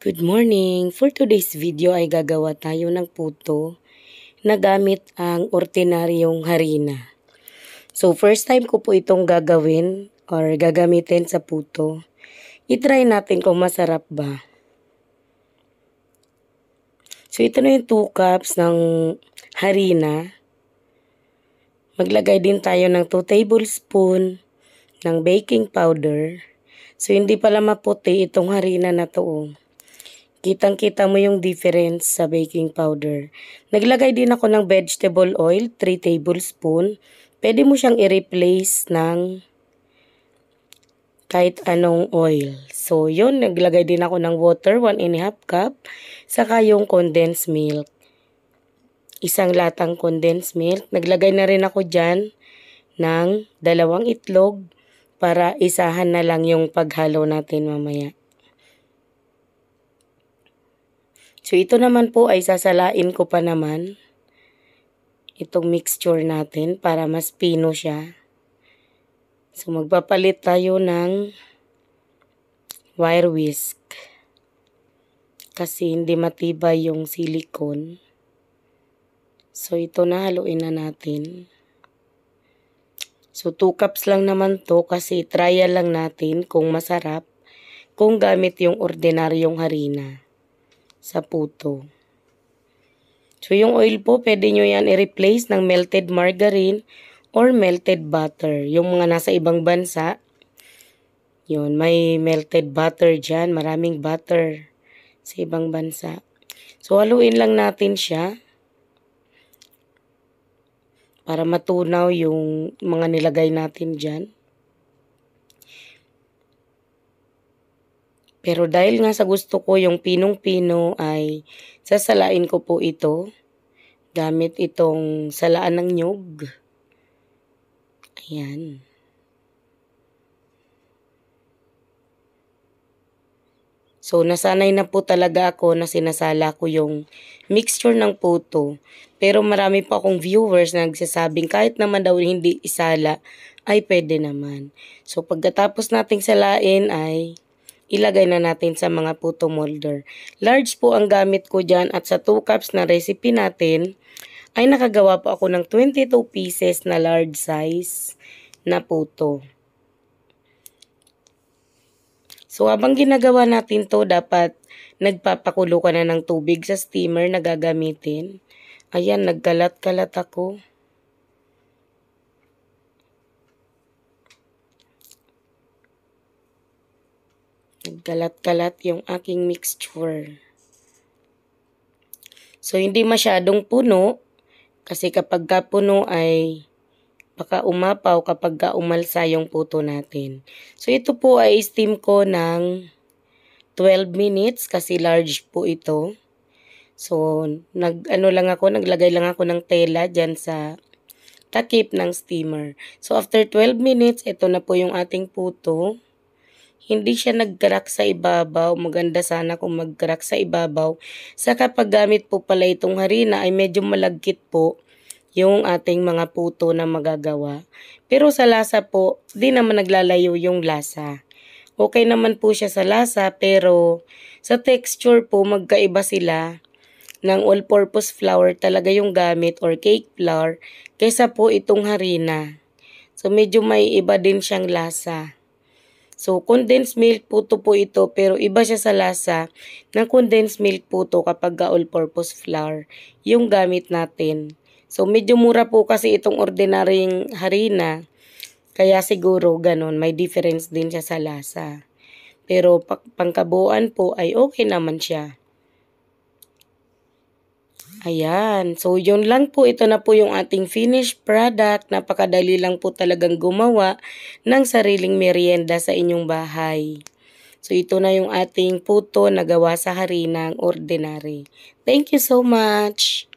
Good morning! For today's video ay gagawa tayo ng puto na gamit ang ordinaryong harina. So first time ko po itong gagawin or gagamitin sa puto. I-try natin kung masarap ba. So ito na yung 2 cups ng harina. Maglagay din tayo ng 2 tablespoon ng baking powder. So hindi pala maputi itong harina na to. Kitang-kita mo yung difference sa baking powder. Naglagay din ako ng vegetable oil, 3 tablespoon. Pwede mo siyang i-replace ng kahit anong oil. So, yun. Naglagay din ako ng water, 1½ cup. Saka yung condensed milk. Isang latang condensed milk. Naglagay na rin ako dyan ng 2 itlog para isahan na lang yung paghalo natin mamaya. So, ito naman po ay sasalain ko pa naman itong mixture natin para mas pino siya. So, magpapalit tayo ng wire whisk kasi hindi matibay yung silicone. So, ito na haluin na natin. So, 2 cups lang naman to kasi trial lang natin kung masarap kung gamit yung ordinaryong harina sa puto. So, yung oil po, pwede nyo yan i-replace ng melted margarine or melted butter. Yung mga nasa ibang bansa, yun, may melted butter dyan. Maraming butter sa ibang bansa. So, haluin lang natin siya para matunaw yung mga nilagay natin dyan. Pero dahil nga sa gusto ko yung pinong-pino ay sasalain ko po ito gamit itong salaan ng nyug. Ayan. So nasanay na po talaga ako na sinasala ko yung mixture ng puto. Pero marami pa akong viewers na nagsasabing kahit naman daw hindi isala ay pwede naman. So pagkatapos nating salain ay ilagay na natin sa mga puto molder. Large po ang gamit ko dyan at sa 2 cups na recipe natin ay nakagawa po ako ng 22 pieces na large size na puto. So habang ginagawa natin to, dapat nagpapakulo ka na ng tubig sa steamer na gagamitin. Ayan, nagkalat-kalat ako. Nagkalat-kalat yung aking mixture. So, hindi masyadong puno. Kasi kapag puno ay baka umapaw kapag umalsa yung puto natin. So, ito po ay steam ko ng 12 minutes kasi large po ito. So, naglagay lang ako ng tela dyan sa takip ng steamer. So, after 12 minutes, ito na po yung ating puto. Hindi siya nag-crack sa ibabaw. Maganda sana kung mag-crack sa ibabaw. Sa kapag gamit po pala itong harina ay medyo malagkit po yung ating mga puto na magagawa. Pero sa lasa po, di naman naglalayo yung lasa. Okay naman po siya sa lasa pero sa texture po magkaiba sila ng all-purpose flour talaga yung gamit or cake flour kaysa po itong harina. So medyo may iba din siyang lasa. So, condensed milk puto po ito pero iba siya sa lasa ng condensed milk puto kapag all-purpose flour yung gamit natin. So, medyo mura po kasi itong ordinaryong harina kaya siguro ganun, may difference din siya sa lasa. Pero pangkabuuan po ay okay naman siya. Ayan. So, yun lang po. Ito na po yung ating finished product. Napakadali lang po talagang gumawa ng sariling merienda sa inyong bahay. So, ito na yung ating puto na gawa sa harinang ordinary. Thank you so much!